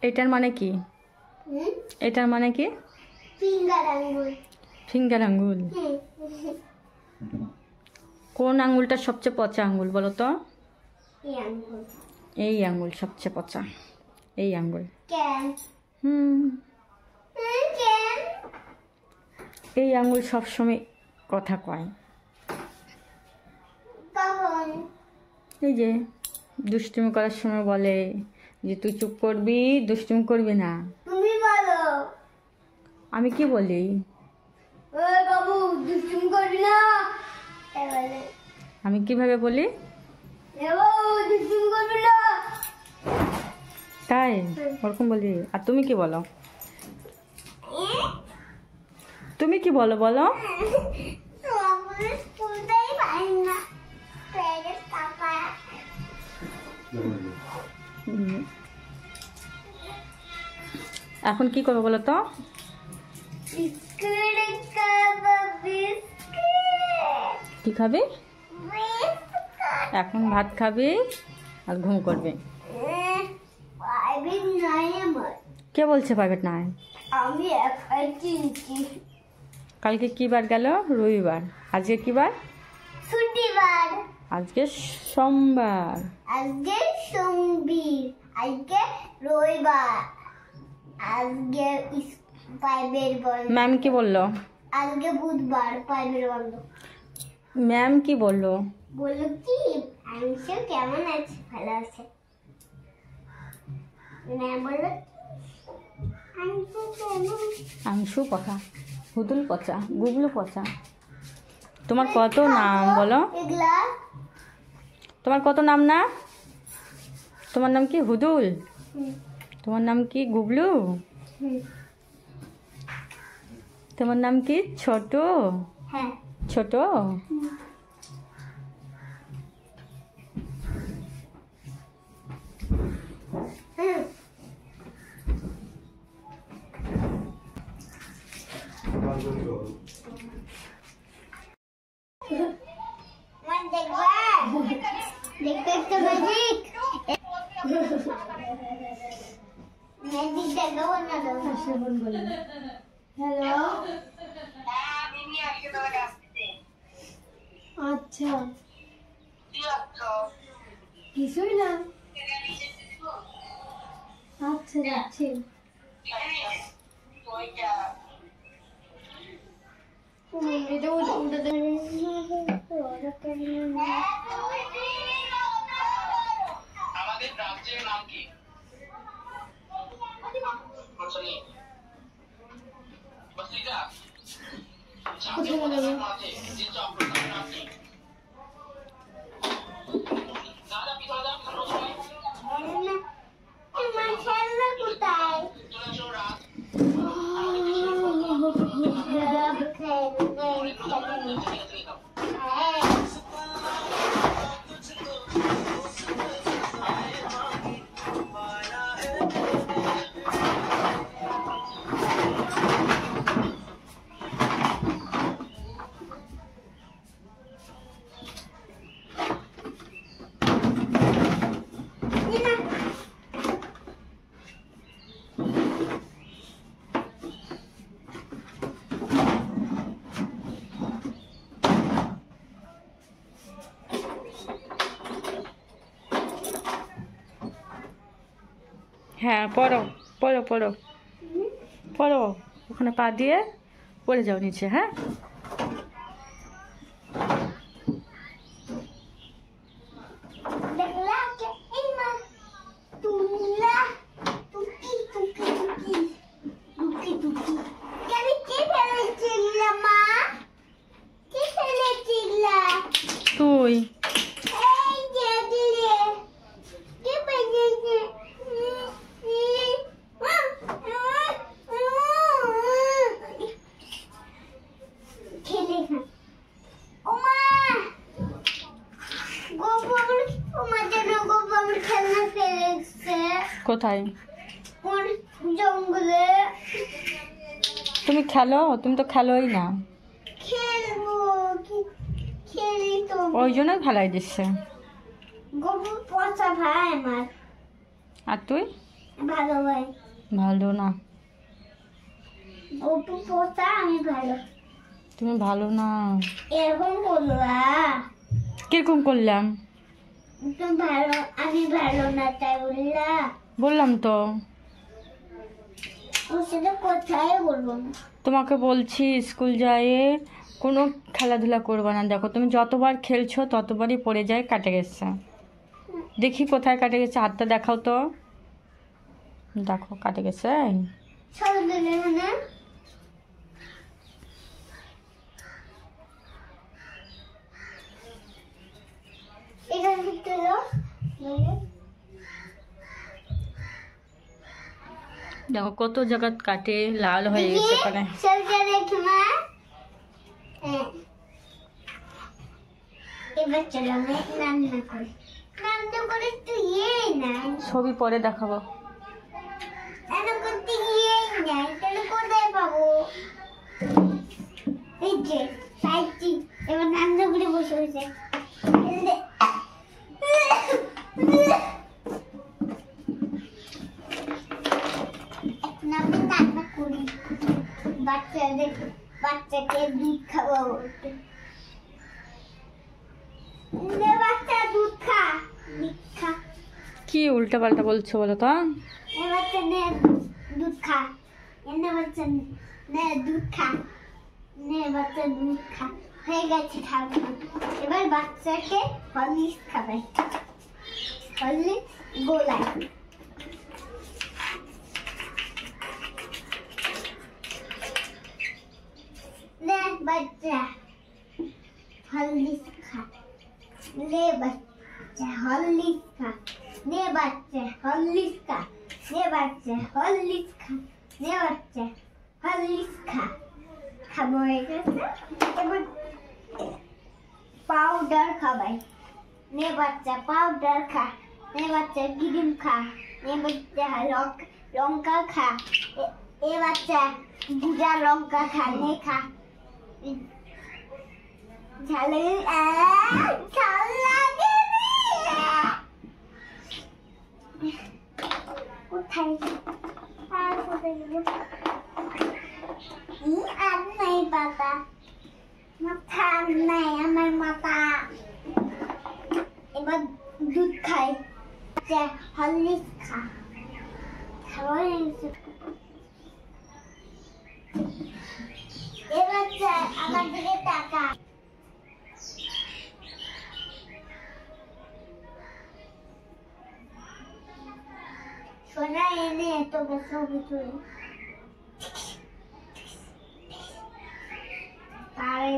এটার মানে কি? এটার মানে কি? ফিঙ্গার আঙ্গুল। ফিঙ্গার আঙ্গুল। কোন আঙ্গুলটা সবচেয়ে পচা আঙ্গুল বলো তো? এই আঙ্গুল সবচেয়ে পচা। এই আঙ্গুল। এই আঙ্গুল সবসময় কথা কয়। এই যে দুষ্টুমি করার সময় বলে যে তুই চুপ করবি, দুষ্টুমি করবি না। তুমি বলো। আমি কি বলি? বাবু দুষ্টুমি করবি না। আমি কিভাবে বলি? দুষ্টুমি করবি না। তাই ওরকম বলি। আর তুমি কি বলো? তুমি কি বলো বলো? এখন কি করবো বলো তো? কি খাবি? এখন ভাত খাবি আর ঘুম করবে। কে বলছে প্রাইভেট নাই? আমি কালকে কি বার গেল? রবিবার। আজকে কি বার? ছুটিবার। আজকে সোমবার। আজকে সোমবার। আজকে রবিবার। আজকে প্রাইভেট বন্ধ। ম্যাম কি বললো? আজকে বুধবার, প্রাইভেট বন্ধ। ম্যাম কি বললো? বললো কি আংশু কেমন আছে? ভালো আছে। ম্যাম বললো আংশু পচা, হুদুল পচা, গুবলু পচা। তোমার কত নাম বলো? তোমার কত নাম না? তোমার নাম কি হুদুল? তোমার নাম কি গুবলু? তোমার নাম কি ছোট? হ্যাঁ ছোট। দেখবে একটা ম্যাজিক। ম্যাজিক দেখাবো না তো। হ্যালো। আচ্ছা কিছুই না। আচ্ছা যাচ্ছি। আমাদের রাজ্যের নাম কি? হ্যাঁ পড়ো পড়ো পড়ো পড়ো। ওখানে পা দিয়ে পড়ে যাও নিচে। হ্যাঁ তুই কোথায়? জঙ্গলে। তুমি খেলো, তুমি তো খেলোই না। খেলবো, খেলি তো। ওই জন্যই ফেলাই দিচ্ছে। গরু পচা ভাই আমার। আর তুই? ভালো ভাই। ভালো না। গরু পচা, আমি ভালো। তুমি ভালো না। এরকম করলো কিরকম করলাম? তুমি ভালো, আমি ভালো না তাই বললা। বললাম তো। ওর সাথে কোথায় বলবো না। তোমাকে বলছি স্কুল যায় কোনো খেলাধুলা করবে না। দেখো তুমি যতবার খেলছো ততবারই পড়ে যায়, কাটে গেছে। দেখি কোথায় কাটে গেছে, হাতটা দেখাও তো। দেখো কাটে গেছে। সব দিলে না। এখানে ঢুকতে দাও। দেখো কত জায়গা কাটে, লাল হয়ে গেছে ওখানে। সবটা দেখি মা। এবার চলো আমি রান্না করি। রান্না করে তুই নাই। ছবি পরে দেখাবো। রান্না করতে নাই, তাহলে কোথায় পাবো? এই যে সাইডটি এবার রান্না করে বসে বসে। এখন আমি রান্না করি। বাচ্চাকে দুধ খাওয়াবো। বাচ্চা দুধ খা, দুধ খা। কি উল্টা পাল্টা বলছো বলো তো? বাচ্চা নে দুধ খা, এনে বাচ্চা নে দুধ খা, নে বাচ্চা দুধ খা। হয়ে গেছে খাবো। এবার বাচ্চাকে হরলিক্স খাবে, হরলিক্স গোলায়। নে বাচ্চা হরলিক্স খা, নে বাচ্চা হরলিক্স খা, নে বাচ্চা হরলিক্স খা, নে বাচ্চা হরলিক্স খা, নে বাচ্চা হরলিক্স খা। খাবো হয়ে গেছে। এবার পাউডার খাবাই। নে বাচ্চা পাউডার খা, নে বাচ্চা ক্রিম খা, নে বাচ্চা লঙ্কা খা, এ বাচ্চা ভুজা লঙ্কা খা, নে খা। ঝাল লাগে কোথায়? আর কোথায় গেল? আর নাই পাতা, মাথা নাই আমার মাথা। এবার দুধ খাই, হরলিক্স খা। খাওয়া এবার আমার দিকে টাকা। সোনা এনে তোকে ছবি তুলি। পারে